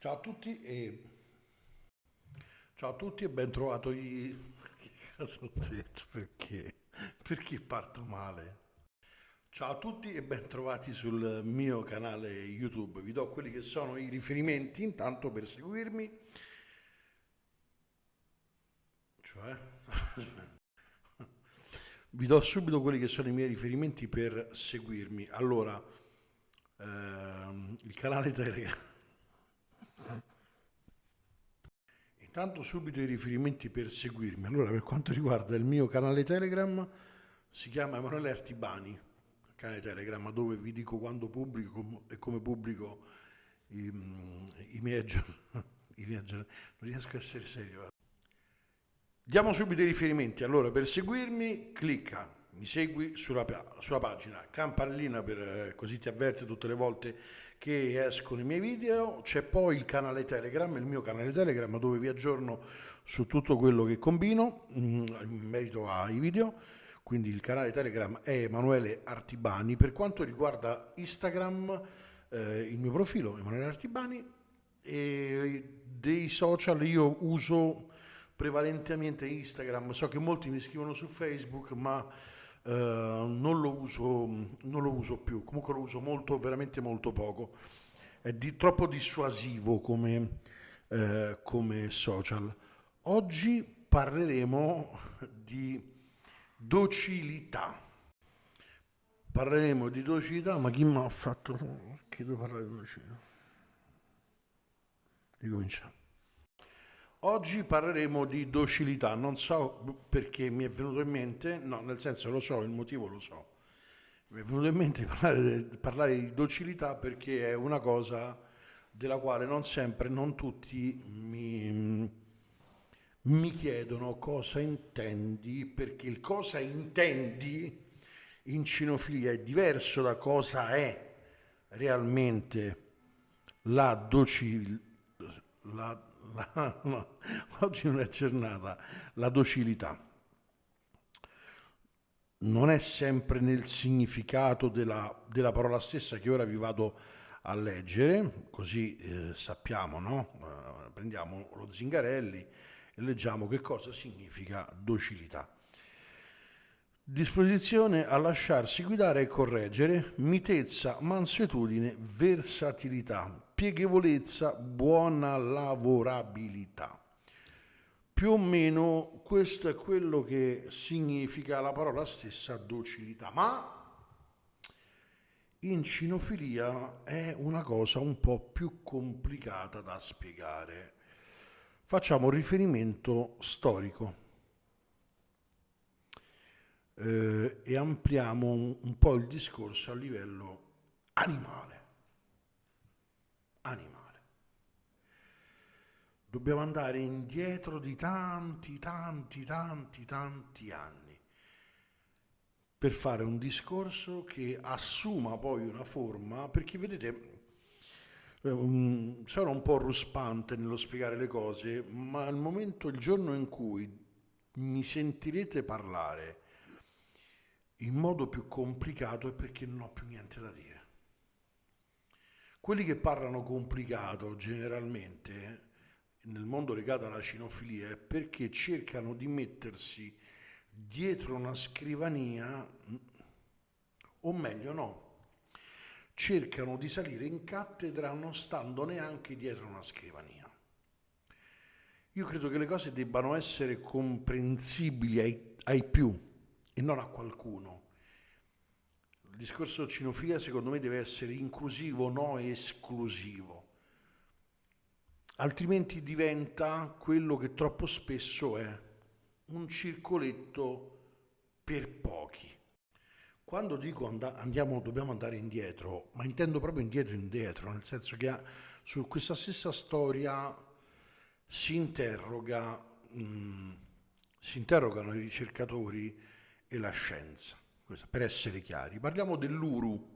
Ciao a tutti e ciao a tutti e ben trovato Che cosa ho detto? Perché? Perché parto male? Ciao a tutti e ben trovati sul mio canale YouTube. Vi do quelli che sono i riferimenti intanto per seguirmi, cioè vi do subito quelli che sono i miei riferimenti per seguirmi. Allora, il canale Telegram. Intanto subito i riferimenti per seguirmi. Allora, per quanto riguarda il mio canale Telegram, si chiama Emanuele Artibani, canale Telegram, dove vi dico quando pubblico e come pubblico i, i miei non riesco a essere serio. Diamo subito i riferimenti. Allora, per seguirmi, clicca, mi segui sulla pagina, campanellina per, così ti avverte tutte le volte che escono i miei video. C'è poi il canale Telegram, il mio canale Telegram, dove vi aggiorno su tutto quello che combino in merito ai video. Quindi il canale Telegram è Emanuele Artibani. Per quanto riguarda Instagram, il mio profilo Emanuele Artibani, e dei social io uso prevalentemente Instagram. So che molti mi scrivono su Facebook, ma non lo uso più. Comunque lo uso molto, veramente molto poco. È troppo dissuasivo come social. Oggi parleremo di docilità. Parleremo di docilità, ma chi mi ha fatto che devo parlare di docilità? Ricominciamo. Oggi parleremo di docilità, non so perché mi è venuto in mente, no, nel senso lo so, il motivo lo so. Mi è venuto in mente parlare di docilità perché è una cosa della quale non sempre, non tutti mi chiedono cosa intendi, perché il cosa intendi in cinofilia è diverso da cosa è realmente la docilità. No, oggi non è giornata, la docilità non è sempre nel significato della parola stessa che ora vi vado a leggere, così sappiamo, no? Prendiamo lo Zingarelli e leggiamo che cosa significa docilità. Disposizione a lasciarsi guidare e correggere, mitezza, mansuetudine, versatilità, piegevolezza, buona lavorabilità. Più o meno questo è quello che significa la parola stessa docilità, ma in cinofilia è una cosa un po' più complicata da spiegare. Facciamo un riferimento storico e ampliamo un po' il discorso a livello animale. Animale. Dobbiamo andare indietro di tanti anni per fare un discorso che assuma poi una forma, perché vedete, sono un po' ruspante nello spiegare le cose, ma al momento, il giorno in cui mi sentirete parlare in modo più complicato è perché non ho più niente da dire. Quelli che parlano complicato generalmente nel mondo legato alla cinofilia è perché cercano di mettersi dietro una scrivania, o meglio no, cercano di salire in cattedra non stando neanche dietro una scrivania. Io credo che le cose debbano essere comprensibili ai più e non a qualcuno. Il discorso cinofilia secondo me deve essere inclusivo, no esclusivo. Altrimenti diventa quello che troppo spesso è un circoletto per pochi. Quando dico dobbiamo andare indietro, ma intendo proprio indietro, nel senso che su questa stessa storia si interrogano i ricercatori e la scienza. Per essere chiari, parliamo dell'Uru.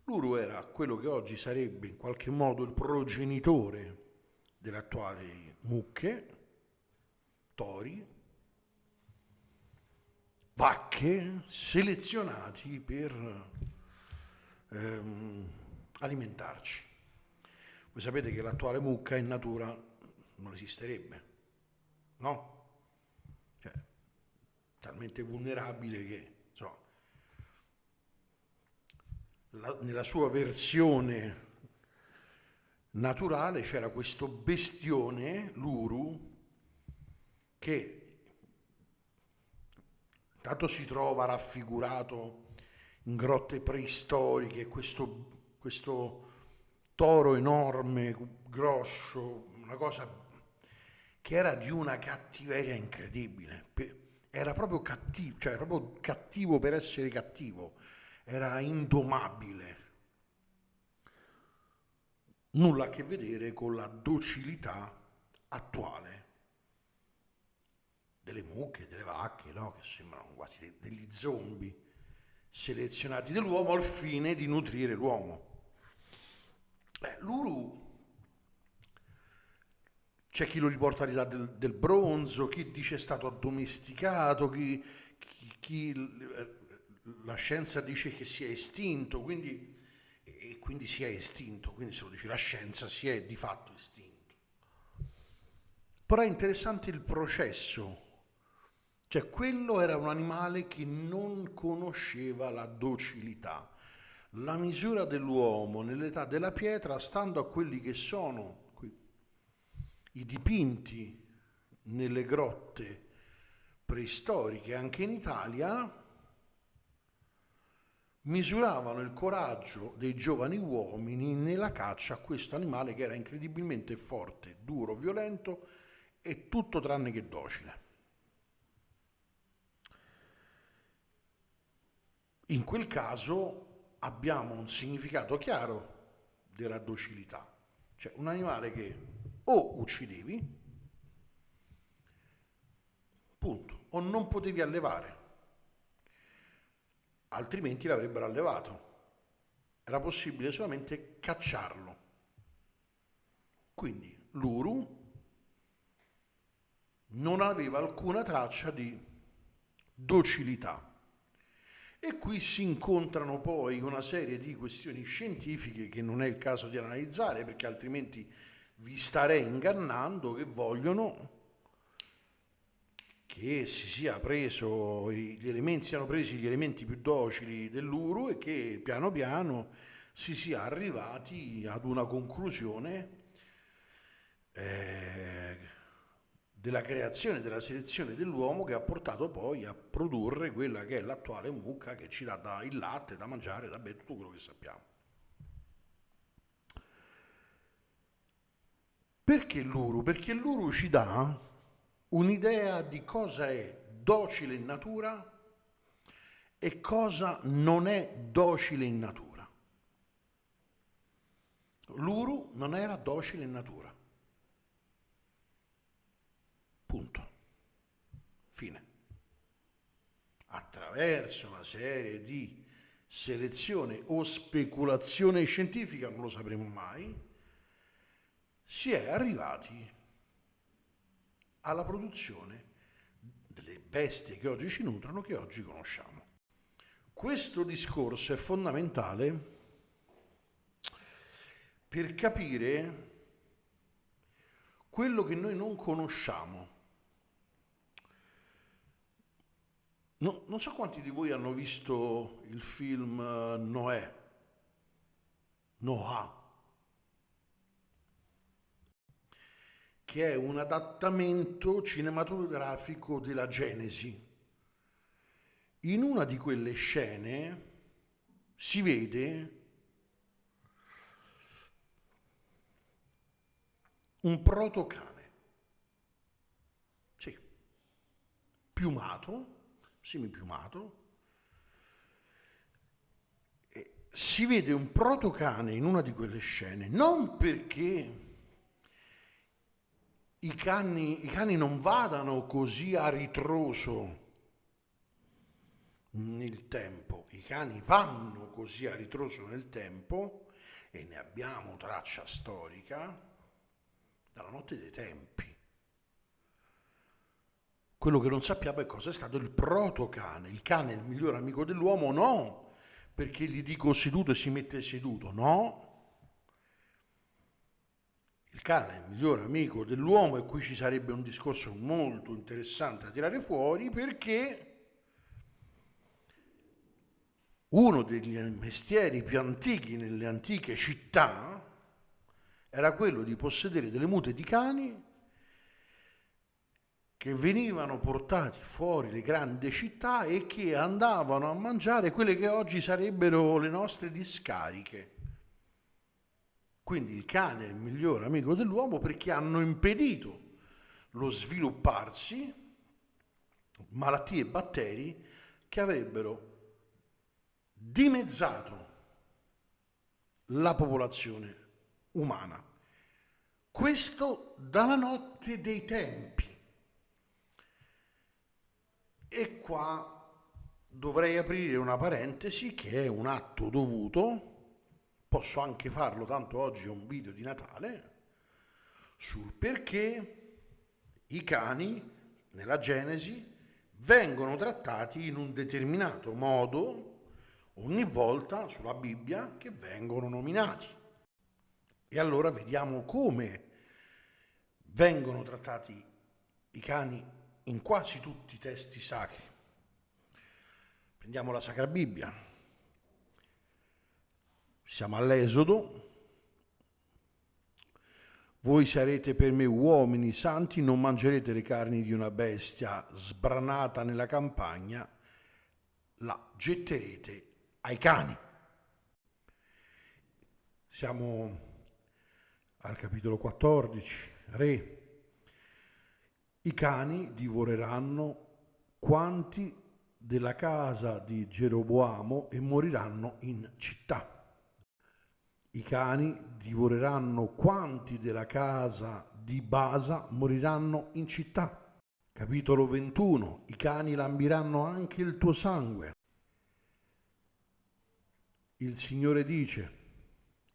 L'Uru era quello che oggi sarebbe in qualche modo il progenitore delle attuali mucche, tori, vacche selezionati per alimentarci. Voi sapete che l'attuale mucca in natura non esisterebbe, no? Cioè, talmente vulnerabile che, insomma, nella sua versione naturale c'era questo bestione, l'uru, che intanto si trova raffigurato in grotte preistoriche, questo toro enorme, grosso, una cosa che era di una cattiveria incredibile. Era proprio cattivo, cioè era proprio cattivo per essere cattivo, era indomabile. Nulla a che vedere con la docilità attuale delle mucche, delle vacche, no? Che sembrano quasi degli zombie selezionati dall'uomo al fine di nutrire l'uomo. L'uru, c'è chi lo riporta all'età del bronzo, chi dice è stato addomesticato, chi la scienza dice che si è estinto, quindi si è estinto, quindi se lo dice la scienza si è di fatto estinto. Però è interessante il processo, cioè quello era un animale che non conosceva la docilità. La misura dell'uomo nell'età della pietra, stando a quelli che sono i dipinti nelle grotte preistoriche anche in Italia, misuravano il coraggio dei giovani uomini nella caccia a questo animale che era incredibilmente forte, duro, violento e tutto tranne che docile. In quel caso abbiamo un significato chiaro della docilità, cioè un animale che o uccidevi, punto, o non potevi allevare, altrimenti l'avrebbero allevato. Era possibile solamente cacciarlo. Quindi l'uru non aveva alcuna traccia di docilità. E qui si incontrano poi una serie di questioni scientifiche che non è il caso di analizzare, perché altrimenti vi starei ingannando, che vogliono che siano presi gli elementi più docili dell'uru e che piano piano si sia arrivati ad una conclusione della creazione, della selezione dell'uomo, che ha portato poi a produrre quella che è l'attuale mucca, che ci dà il latte da mangiare, da bere, tutto quello che sappiamo. Perché l'uru? Perché l'uru ci dà un'idea di cosa è docile in natura e cosa non è docile in natura. L'uru non era docile in natura. Punto. Fine. Attraverso una serie di selezione o speculazione scientifica, non lo sapremo mai, si è arrivati alla produzione delle bestie che oggi ci nutrono, che oggi conosciamo. Questo discorso è fondamentale per capire quello che noi non conosciamo. Non so quanti di voi hanno visto il film Noah, che è un adattamento cinematografico della Genesi. In una di quelle scene si vede un protocane, sì, piumato, semipiumato. Si vede un protocane in una di quelle scene, non perché i cani non vadano così a ritroso nel tempo, i cani vanno così a ritroso nel tempo, e ne abbiamo traccia storica dalla notte dei tempi. Quello che non sappiamo è cosa è stato il protocane. Il cane è il migliore amico dell'uomo? No, perché gli dico seduto e si mette seduto, no. cane è il migliore amico dell'uomo, e qui ci sarebbe un discorso molto interessante da tirare fuori, perché uno degli mestieri più antichi nelle antiche città era quello di possedere delle mute di cani che venivano portati fuori le grandi città e che andavano a mangiare quelle che oggi sarebbero le nostre discariche. Quindi il cane è il migliore amico dell'uomo, perché hanno impedito lo svilupparsi malattie e batteri che avrebbero dimezzato la popolazione umana. Questo dalla notte dei tempi. E qua dovrei aprire una parentesi, che è un atto dovuto. Posso anche farlo, tanto oggi è un video di Natale, sul perché i cani nella Genesi vengono trattati in un determinato modo ogni volta sulla Bibbia che vengono nominati. E allora vediamo come vengono trattati i cani in quasi tutti i testi sacri. Prendiamo la Sacra Bibbia. Siamo all'Esodo. Voi sarete per me uomini santi, non mangerete le carni di una bestia sbranata nella campagna, la getterete ai cani. Siamo al capitolo 14, Re. I cani divoreranno quanti della casa di Geroboamo e moriranno in città. I cani divoreranno quanti della casa di Basa moriranno in città. Capitolo 21. I cani lambiranno anche il tuo sangue. Il Signore dice: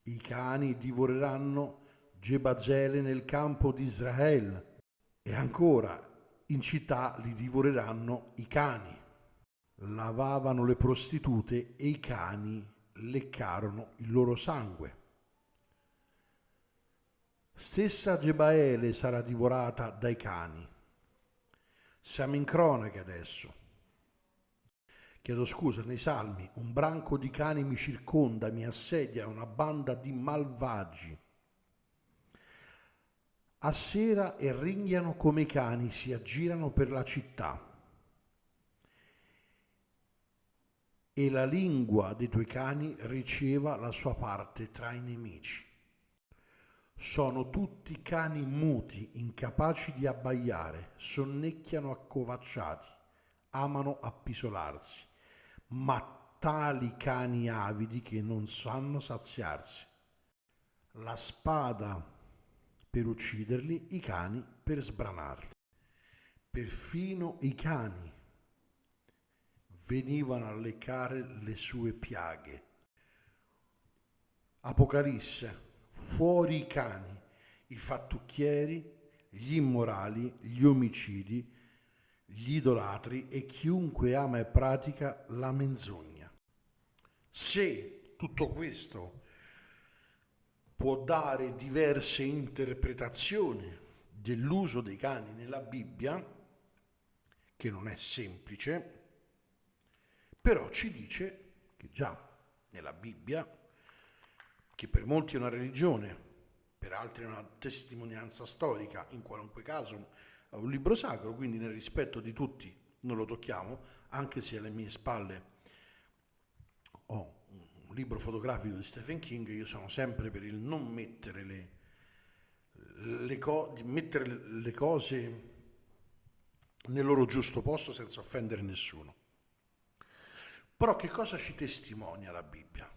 i cani divoreranno Gebazele nel campo di Israele. E ancora, in città li divoreranno i cani. Lavavano le prostitute e i cani leccarono il loro sangue. Stessa Gebaele sarà divorata dai cani. Siamo in cronache adesso. Chiedo scusa, nei Salmi: un branco di cani mi circonda, mi assedia una banda di malvagi. A sera e ringhiano come i cani, si aggirano per la città. E la lingua dei tuoi cani riceva la sua parte tra i nemici. Sono tutti cani muti, incapaci di abbaiare, sonnecchiano accovacciati, amano appisolarsi, ma tali cani avidi che non sanno saziarsi. La spada per ucciderli, i cani per sbranarli. Perfino i cani venivano a leccare le sue piaghe. Apocalisse: fuori i cani, i fattucchieri, gli immorali, gli omicidi, gli idolatri e chiunque ama e pratica la menzogna. Se tutto questo può dare diverse interpretazioni dell'uso dei cani nella Bibbia, che non è semplice, però ci dice che già nella Bibbia, che per molti è una religione, per altri è una testimonianza storica, in qualunque caso è un libro sacro, quindi nel rispetto di tutti non lo tocchiamo, anche se alle mie spalle ho un libro fotografico di Stephen King. Io sono sempre per il non mettere mettere le cose nel loro giusto posto senza offendere nessuno. Però che cosa ci testimonia la Bibbia?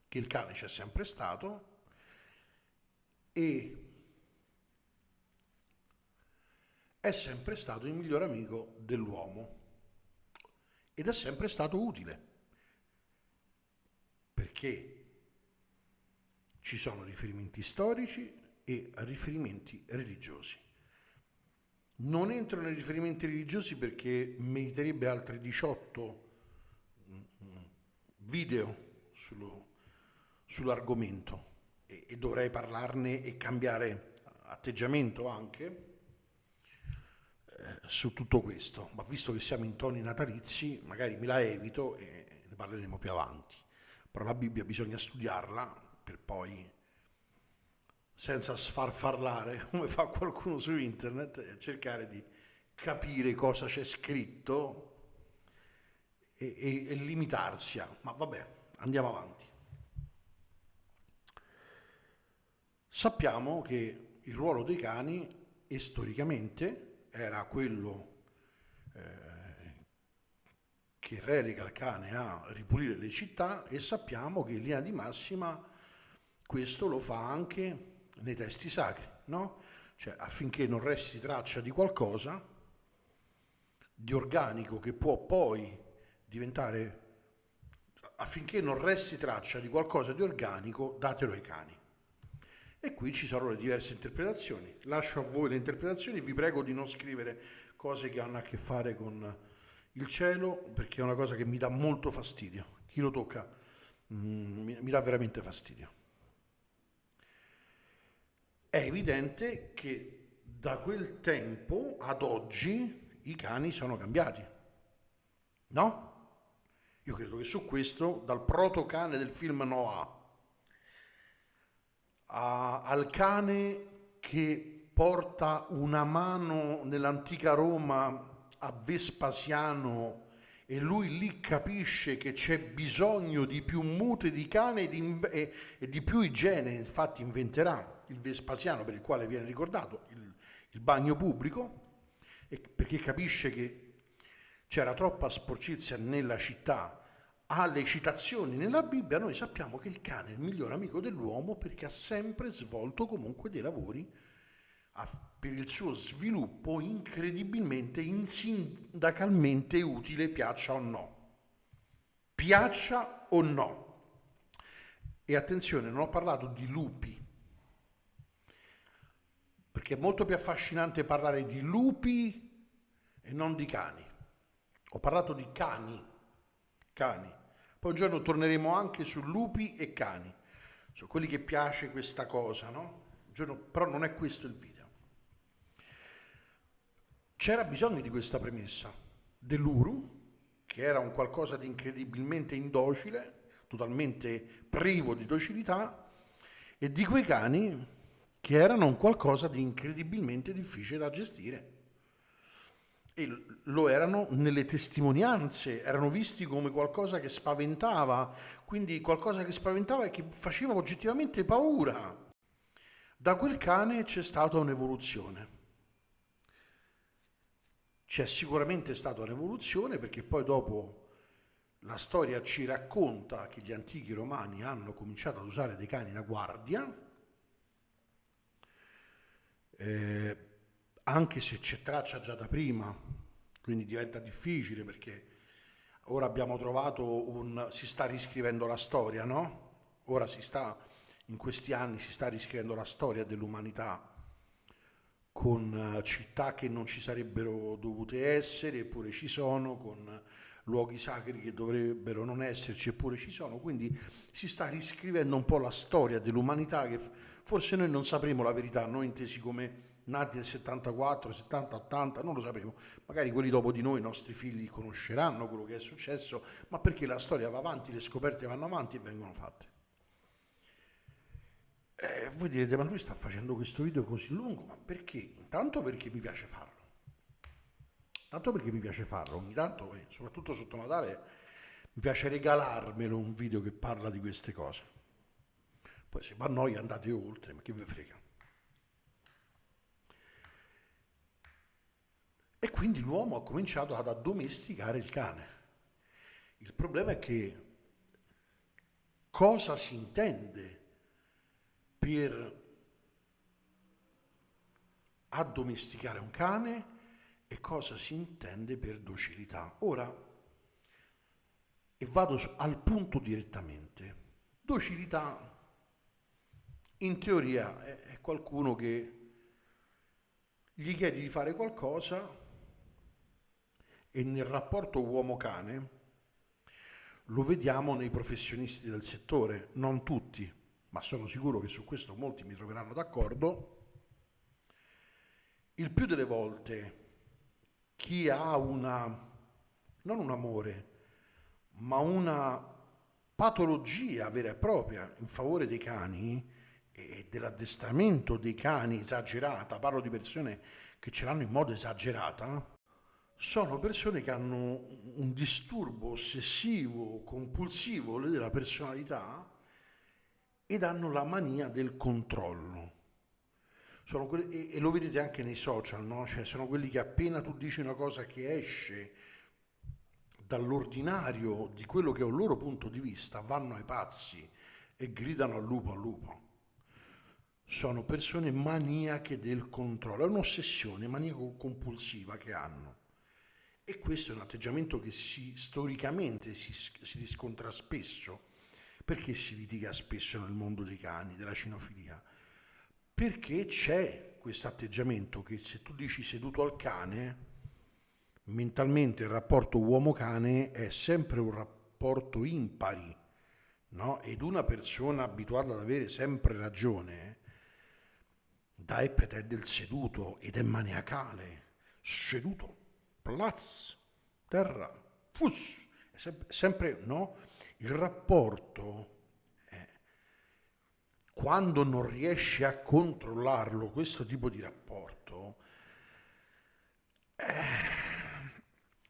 Che il cane c'è sempre stato e è sempre stato il miglior amico dell'uomo ed è sempre stato utile, perché ci sono riferimenti storici e riferimenti religiosi. Non entro nei riferimenti religiosi perché meriterebbe altri 18 video sull'argomento e dovrei parlarne e cambiare atteggiamento anche su tutto questo, ma visto che siamo in toni natalizi, magari me la evito e ne parleremo più avanti. Però la Bibbia bisogna studiarla per poi, senza sfarfallare come fa qualcuno su internet, cercare di capire cosa c'è scritto e limitarsi a... Ma vabbè, andiamo avanti. Sappiamo che il ruolo dei cani storicamente era quello che relega il cane a ripulire le città, e sappiamo che in linea di massima questo lo fa anche nei testi sacri, no? Cioè affinché non resti traccia di qualcosa di organico che può poi diventare, affinché non resti traccia di qualcosa di organico, datelo ai cani. E qui ci saranno le diverse interpretazioni. Lascio a voi le interpretazioni, vi prego di non scrivere cose che hanno a che fare con il cielo, perché è una cosa che mi dà molto fastidio. Chi lo tocca mi dà veramente fastidio. È evidente che da quel tempo ad oggi i cani sono cambiati, no? Io credo che su questo, dal protocane del film Noah al cane che porta una mano nell'antica Roma a Vespasiano e lui lì capisce che c'è bisogno di più mute di cane e di più igiene, infatti inventerà il Vespasiano, per il quale viene ricordato il bagno pubblico, perché capisce che c'era troppa sporcizia nella città. Alle citazioni nella Bibbia noi sappiamo che il cane è il miglior amico dell'uomo, perché ha sempre svolto comunque dei lavori per il suo sviluppo incredibilmente, insindacalmente utile, piaccia o no. Piaccia o no. E attenzione, non ho parlato di lupi, perché è molto più affascinante parlare di lupi e non di cani. Ho parlato di cani. Poi un giorno torneremo anche su lupi e cani, su quelli che piace questa cosa, no? Un giorno, però non è questo il video. C'era bisogno di questa premessa dell'Uru, che era un qualcosa di incredibilmente indocile, totalmente privo di docilità, e di quei cani che erano un qualcosa di incredibilmente difficile da gestire. E lo erano nelle testimonianze, erano visti come qualcosa che spaventava, quindi qualcosa che spaventava e che faceva oggettivamente paura. Da quel cane c'è stata un'evoluzione. C'è sicuramente stata un'evoluzione, perché poi dopo la storia ci racconta che gli antichi romani hanno cominciato ad usare dei cani da guardia, anche se c'è traccia già da prima, quindi diventa difficile, perché ora abbiamo trovato si sta riscrivendo la storia, no? In questi anni si sta riscrivendo la storia dell'umanità, con città che non ci sarebbero dovute essere, eppure ci sono, con luoghi sacri che dovrebbero non esserci, eppure ci sono, quindi si sta riscrivendo un po' la storia dell'umanità, che forse noi non sapremo la verità, noi intesi come nati nel 74, 70, 80, non lo sapremo, magari quelli dopo di noi, i nostri figli, conosceranno quello che è successo, ma perché la storia va avanti, le scoperte vanno avanti e vengono fatte. Voi direte, ma lui sta facendo questo video così lungo, ma perché? Intanto perché mi piace farlo. Ogni tanto, soprattutto sotto Natale, mi piace regalarmelo un video che parla di queste cose. Poi se va a noi andate oltre, ma che ve frega. E quindi l'uomo ha cominciato ad addomesticare il cane. Il problema è che cosa si intende per addomesticare un cane e cosa si intende per docilità. Ora, e vado al punto direttamente. Docilità, in teoria, è qualcuno che gli chiedi di fare qualcosa e nel rapporto uomo-cane lo vediamo nei professionisti del settore, non tutti, ma sono sicuro che su questo molti mi troveranno d'accordo. il più delle volte chi ha non un amore, ma una patologia vera e propria in favore dei cani e dell'addestramento dei cani esagerata, parlo di persone che ce l'hanno in modo esagerata, sono persone che hanno un disturbo ossessivo, compulsivo della personalità ed hanno la mania del controllo. E lo vedete anche nei social, no? Cioè sono quelli che appena tu dici una cosa che esce dall'ordinario di quello che è un loro punto di vista, vanno ai pazzi e gridano al lupo al lupo. Sono persone maniache del controllo, è un'ossessione maniaco-compulsiva che hanno. E questo è un atteggiamento che storicamente si riscontra spesso. Perché si litiga spesso nel mondo dei cani, della cinofilia? Perché c'è questo atteggiamento che se tu dici seduto al cane, mentalmente il rapporto uomo-cane è sempre un rapporto impari, no? Ed una persona abituata ad avere sempre ragione dà epete del seduto ed è maniacale. Seduto, plaz, terra, fus, è sempre, no? Il rapporto, quando non riesci a controllarlo, questo tipo di rapporto,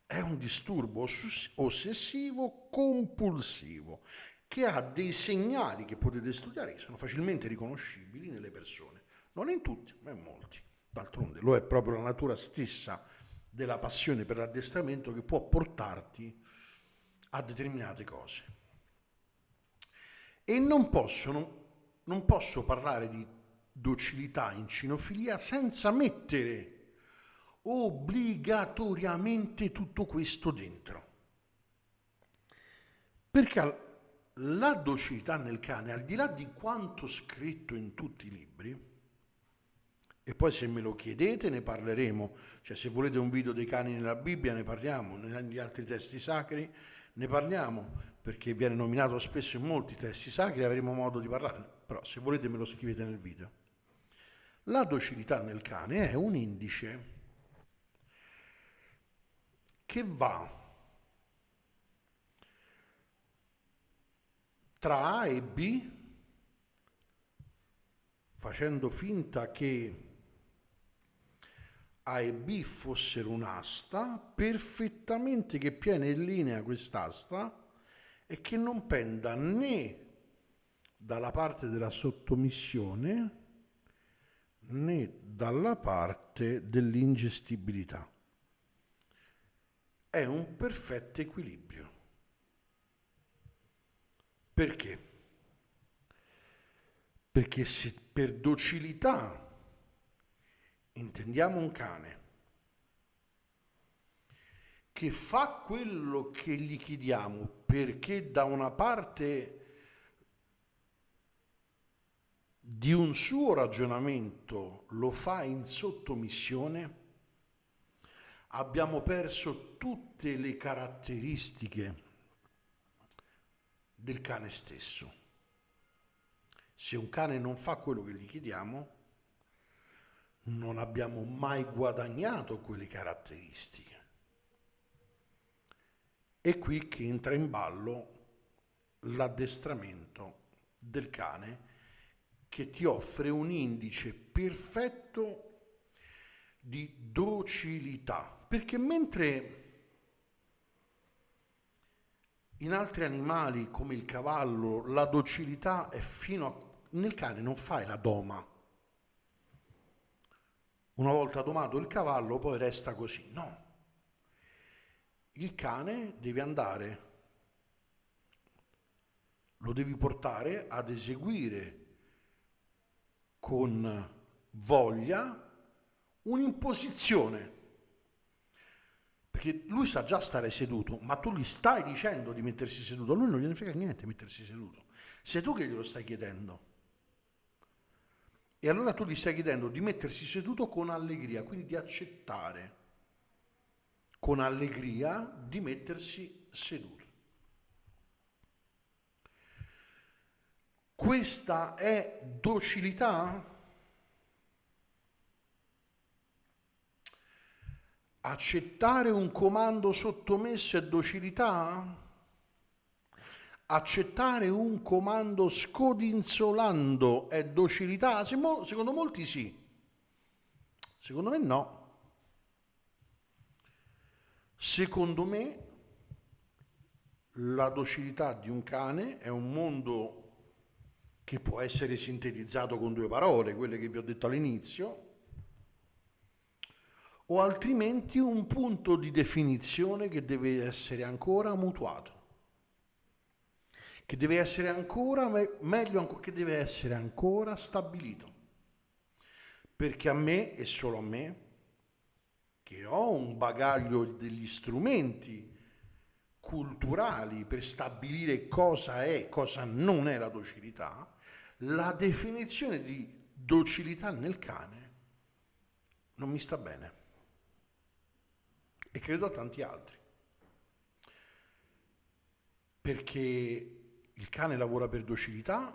è un disturbo ossessivo compulsivo che ha dei segnali che potete studiare che sono facilmente riconoscibili nelle persone. Non in tutti, ma in molti. D'altronde lo è proprio la natura stessa della passione per l'addestramento che può portarti a determinate cose. E non posso parlare di docilità in cinofilia senza mettere obbligatoriamente tutto questo dentro. Perché la docilità nel cane, al di là di quanto scritto in tutti i libri, e poi se me lo chiedete ne parleremo, cioè se volete un video dei cani nella Bibbia ne parliamo, negli altri testi sacri ne parliamo, perché viene nominato spesso in molti testi sacri, avremo modo di parlarne, però se volete me lo scrivete nel video. La docilità nel cane è un indice che va tra A e B, facendo finta che A e B fossero un'asta, perfettamente che piena in linea quest'asta e che non penda né dalla parte della sottomissione né dalla parte dell'ingestibilità. È un perfetto equilibrio. Perché? Perché se per docilità intendiamo un cane che fa quello che gli chiediamo perché da una parte di un suo ragionamento lo fa in sottomissione, abbiamo perso tutte le caratteristiche del cane stesso. Se un cane non fa quello che gli chiediamo, non abbiamo mai guadagnato quelle caratteristiche. È qui che entra in ballo l'addestramento del cane che ti offre un indice perfetto di docilità. Perché mentre in altri animali come il cavallo la docilità è fino a... Nel cane non fai la doma. Una volta domato il cavallo poi resta così. No. Il cane deve andare, lo devi portare ad eseguire con voglia un'imposizione. Perché lui sa già stare seduto, ma tu gli stai dicendo di mettersi seduto. A lui non gliene frega niente mettersi seduto. Sei tu che glielo stai chiedendo. E allora tu gli stai chiedendo di mettersi seduto con allegria, quindi di accettare con allegria di mettersi seduto. Questa è docilità? Accettare un comando sottomesso è docilità? Accettare un comando scodinzolando è docilità? Secondo molti sì, secondo me no. Secondo me la docilità di un cane è un mondo che può essere sintetizzato con due parole, quelle che vi ho detto all'inizio, o altrimenti un punto di definizione che deve essere ancora mutuato, che deve essere ancora, meglio ancora, che deve essere ancora stabilito. Perché a me, e solo a me, che ho un bagaglio degli strumenti culturali per stabilire cosa è, cosa non è la docilità, la definizione di docilità nel cane non mi sta bene. E credo a tanti altri. Perché il cane lavora per docilità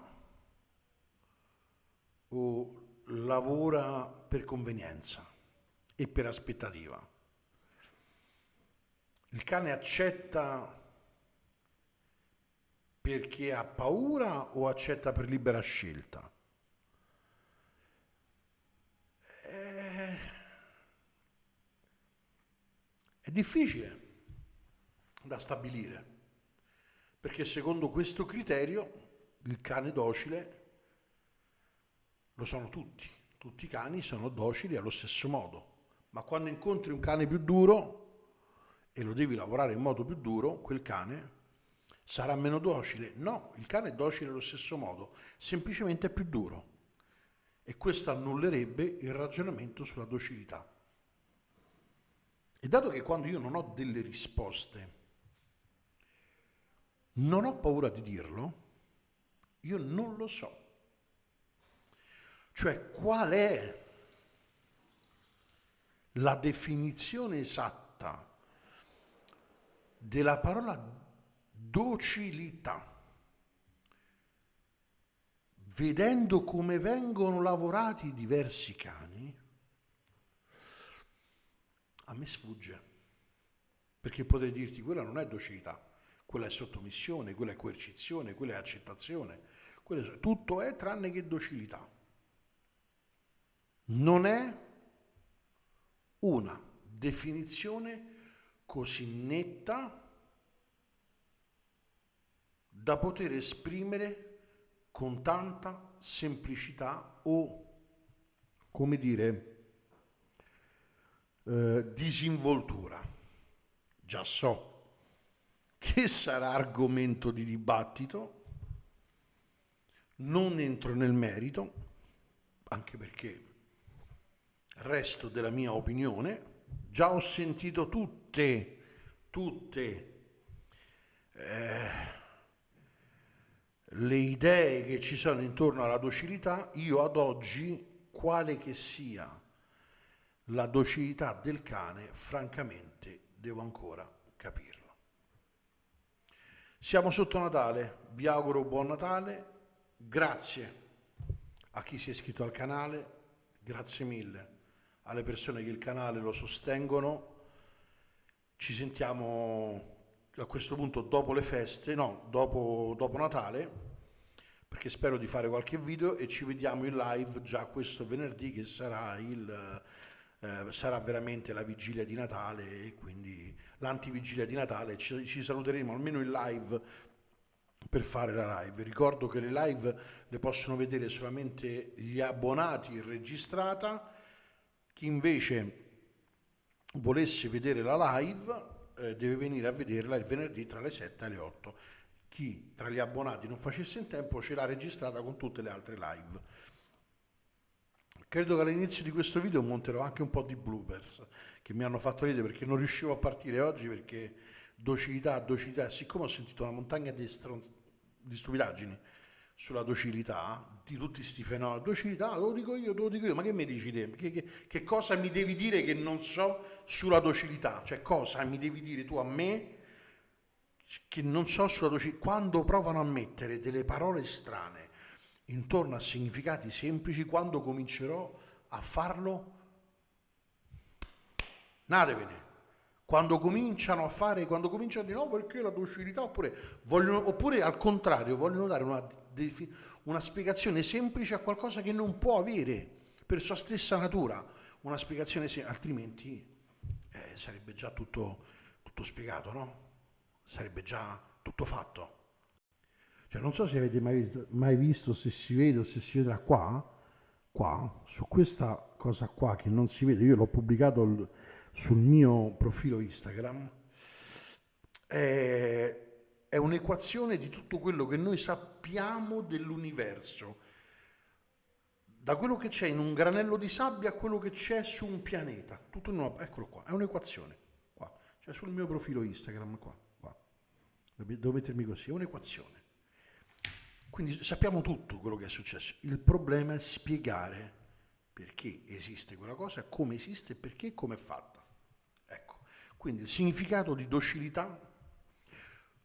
o lavora per convenienza e per aspettativa? Il cane accetta perché ha paura o accetta per libera scelta? È difficile da stabilire, perché secondo questo criterio il cane docile lo sono tutti. Tutti i cani sono docili allo stesso modo, ma quando incontri un cane più duro e lo devi lavorare in modo più duro, quel cane sarà meno docile. No, il cane è docile allo stesso modo, semplicemente è più duro. E questo annullerebbe il ragionamento sulla docilità. E dato che quando io non ho delle risposte, non ho paura di dirlo, io non lo so. Cioè, qual è la definizione esatta della parola docilità? Vedendo come vengono lavorati i diversi cani, a me sfugge. Perché potrei dirti, quella non è docilità, quella è sottomissione, quella è coercizione, quella è accettazione, tutto è tranne che docilità. Non è una definizione così netta da poter esprimere con tanta semplicità o, come dire, disinvoltura. Già so che sarà argomento di dibattito, non entro nel merito, anche perché resto della mia opinione. Già ho sentito tutte le idee che ci sono intorno alla docilità. Io ad oggi, quale che sia la docilità del cane, francamente devo ancora capirlo. Siamo sotto Natale, vi auguro buon Natale, grazie a chi si è iscritto al canale, grazie mille alle persone che il canale lo sostengono. Ci sentiamo a questo punto dopo le feste, no, dopo Natale, perché spero di fare qualche video, e ci vediamo in live già questo venerdì, che sarà sarà veramente la vigilia di Natale, e quindi l'antivigilia di Natale. Ci saluteremo almeno in live per fare la live. Ricordo che le live le possono vedere solamente gli abbonati in registrata. Chi invece volesse vedere la live deve venire a vederla il venerdì tra le 7 e le 8. Chi tra gli abbonati non facesse in tempo ce l'ha registrata con tutte le altre live. Credo che all'inizio di questo video monterò anche un po' di bloopers che mi hanno fatto ridere, perché non riuscivo a partire oggi, perché docilità, siccome ho sentito una montagna di stupidaggini sulla docilità, di tutti sti fenomeni, docilità, te lo dico io, ma che mi dici te? Che cosa mi devi dire che non so sulla docilità? Cioè, cosa mi devi dire tu a me che non so sulla docilità? Quando provano a mettere delle parole strane intorno a significati semplici, quando comincerò a farlo Andatevene. Quando cominciano a fare, quando cominciano a dire no perché la docilità, oppure al contrario, vogliono dare una spiegazione semplice a qualcosa che non può avere per sua stessa natura. Una spiegazione altrimenti sarebbe già tutto spiegato, no? Sarebbe già tutto fatto. Cioè, non so se avete mai visto, se si vede o se si vedrà qua, su questa cosa qua che non si vede, io l'ho pubblicato sul mio profilo Instagram, è un'equazione di tutto quello che noi sappiamo dell'universo, da quello che c'è in un granello di sabbia a quello che c'è su un pianeta, tutto in una, eccolo qua, è un'equazione, qua, cioè sul mio profilo Instagram, qua, devo mettermi così, è un'equazione. Quindi sappiamo tutto quello che è successo, il problema è spiegare perché esiste quella cosa, come esiste, perché e come è fatta. Ecco, quindi il significato di docilità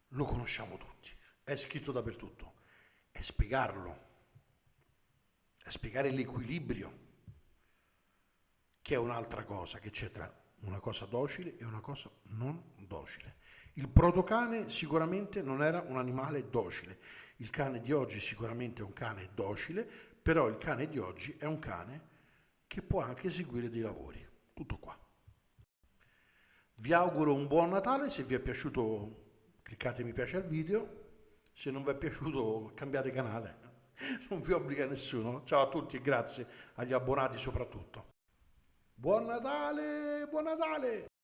lo conosciamo tutti, è scritto dappertutto, è spiegarlo, è spiegare l'equilibrio, che è un'altra cosa che c'è tra una cosa docile e una cosa non docile. Il protocane sicuramente non era un animale docile, il cane di oggi sicuramente è un cane docile, però il cane di oggi è un cane che può anche eseguire dei lavori. Tutto qua. Vi auguro un buon Natale, se vi è piaciuto cliccate mi piace al video, se non vi è piaciuto cambiate canale, non vi obbliga nessuno. Ciao a tutti e grazie agli abbonati soprattutto. Buon Natale, buon Natale!